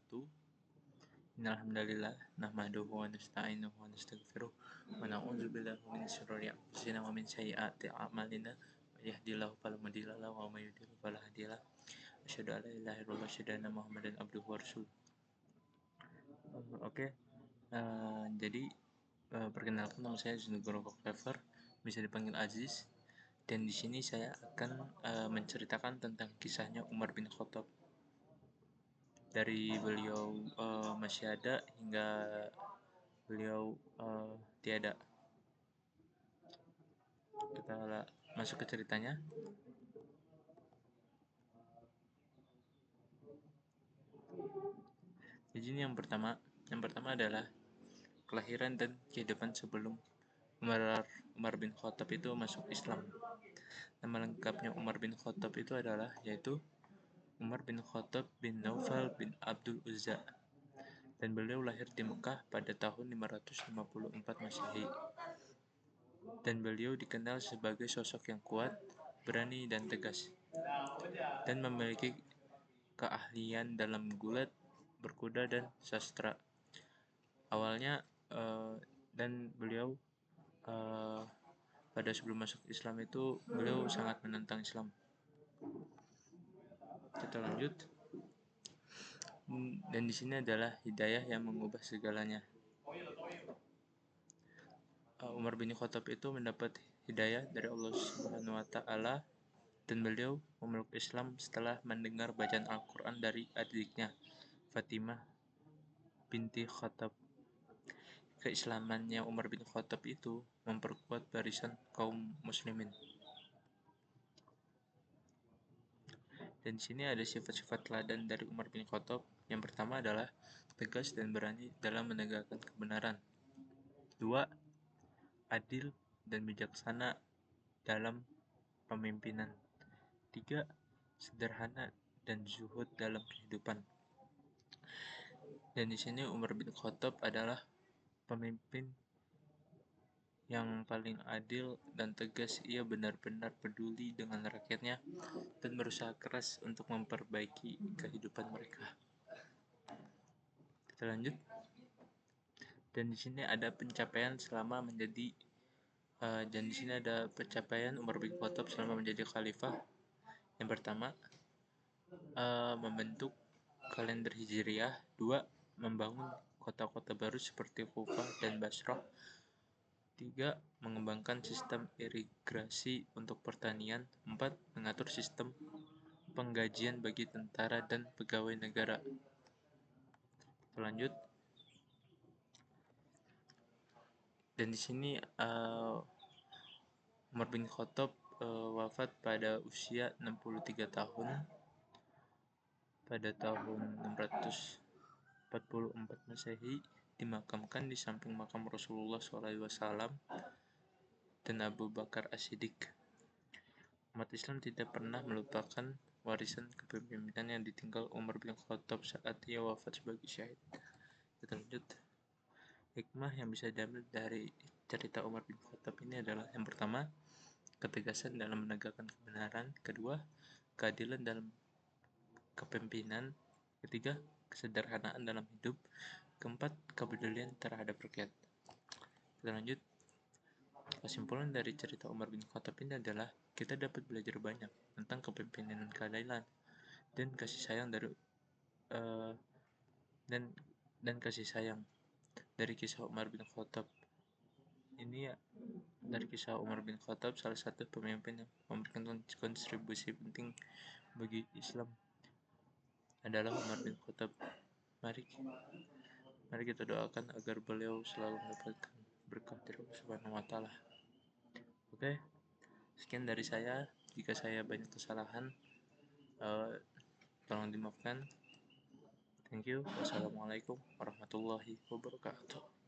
wabarakatuh. Innalhamdalillah nahmaduhu wa nasta'inuhu wa nastaghfiruh wa na'udzu billahi min syururi anfusina wa min sayyiati a'malina. May yahdihillahu fala mudilla lahu wa may yudhlil fala hadiya lahu. Asyhadu an la ilaha illallah wa asyhadu anna Muhammadan abduhu wa rasuluh. Oke. Jadi perkenalkan, nama saya Zunugoro Clever, bisa dipanggil Aziz. Dan di sini saya akan menceritakan tentang kisahnya Umar bin Khattab, dari beliau masih ada hingga beliau tiada. Kita masuk ke ceritanya. Jadi ini yang pertama adalah kelahiran dan kehidupan sebelum Umar bin Khattab itu masuk Islam. Nama lengkapnya Umar bin Khattab itu adalah yaitu Umar bin Khattab bin Naufal bin Abdul Uzza, dan beliau lahir di Mekah pada tahun 554 Masehi. Dan beliau dikenal sebagai sosok yang kuat, berani dan tegas, dan memiliki keahlian dalam gulat, berkuda dan sastra. Awalnya dan beliau pada sebelum masuk Islam itu beliau sangat menentang Islam. Kita lanjut. Dan di sini adalah hidayah yang mengubah segalanya. Umar bin Khattab itu mendapat hidayah dari Allah Subhanahu wa taala, dan beliau memeluk Islam setelah mendengar bacaan Al-Qur'an dari adiknya Fatimah binti Khattab. Keislamannya Umar bin Khattab itu memperkuat barisan kaum muslimin. Dan di sini ada sifat-sifat teladan dari Umar bin Khattab. Yang pertama adalah tegas dan berani dalam menegakkan kebenaran. 2. Adil dan bijaksana dalam pemimpinan. 3. Sederhana dan zuhud dalam kehidupan. Dan di sini Umar bin Khattab adalah pemimpin yang paling adil dan tegas. Ia benar-benar peduli dengan rakyatnya dan berusaha keras untuk memperbaiki kehidupan mereka. Kita lanjut. Dan di sini ada pencapaian selama menjadi Umar bin Khattab selama menjadi khalifah. Yang pertama, membentuk kalender Hijriah. 2. Membangun kota-kota baru seperti Kufah dan Basrah. 3. Mengembangkan sistem irigasi untuk pertanian. 4. Mengatur sistem penggajian bagi tentara dan pegawai negara. Lanjut. Dan di sini Umar bin Khattab wafat pada usia 63 tahun pada tahun 644 Masehi, dimakamkan di samping makam Rasulullah SAW dan Abu Bakar As-Siddiq. Umat Islam tidak pernah melupakan warisan kepemimpinan yang ditinggal Umar bin Khattab saat ia wafat sebagai syahid. Kita lanjut. Hikmah yang bisa diambil dari cerita Umar bin Khattab ini adalah: yang pertama, ketegasan dalam menegakkan kebenaran. Kedua, keadilan dalam kepemimpinan. Ketiga, kesederhanaan dalam hidup. Keempat, kepedulian terhadap rakyat. Kita lanjut. Kesimpulan dari cerita Umar bin Khattab ini adalah kita dapat belajar banyak tentang kepemimpinan, keadilan, dan kasih sayang dan kasih sayang dari kisah Umar bin Khattab. Ini ya, dari kisah Umar bin Khattab, salah satu pemimpin yang memberikan kontribusi penting bagi Islam adalah Umar bin Khattab. Mari kita doakan agar beliau selalu mendapatkan berkah dari Allah Subhanahu wa taala. Oke, sekian dari saya. Jika saya banyak kesalahan, tolong dimaafkan. Thank you. Wassalamualaikum warahmatullahi wabarakatuh.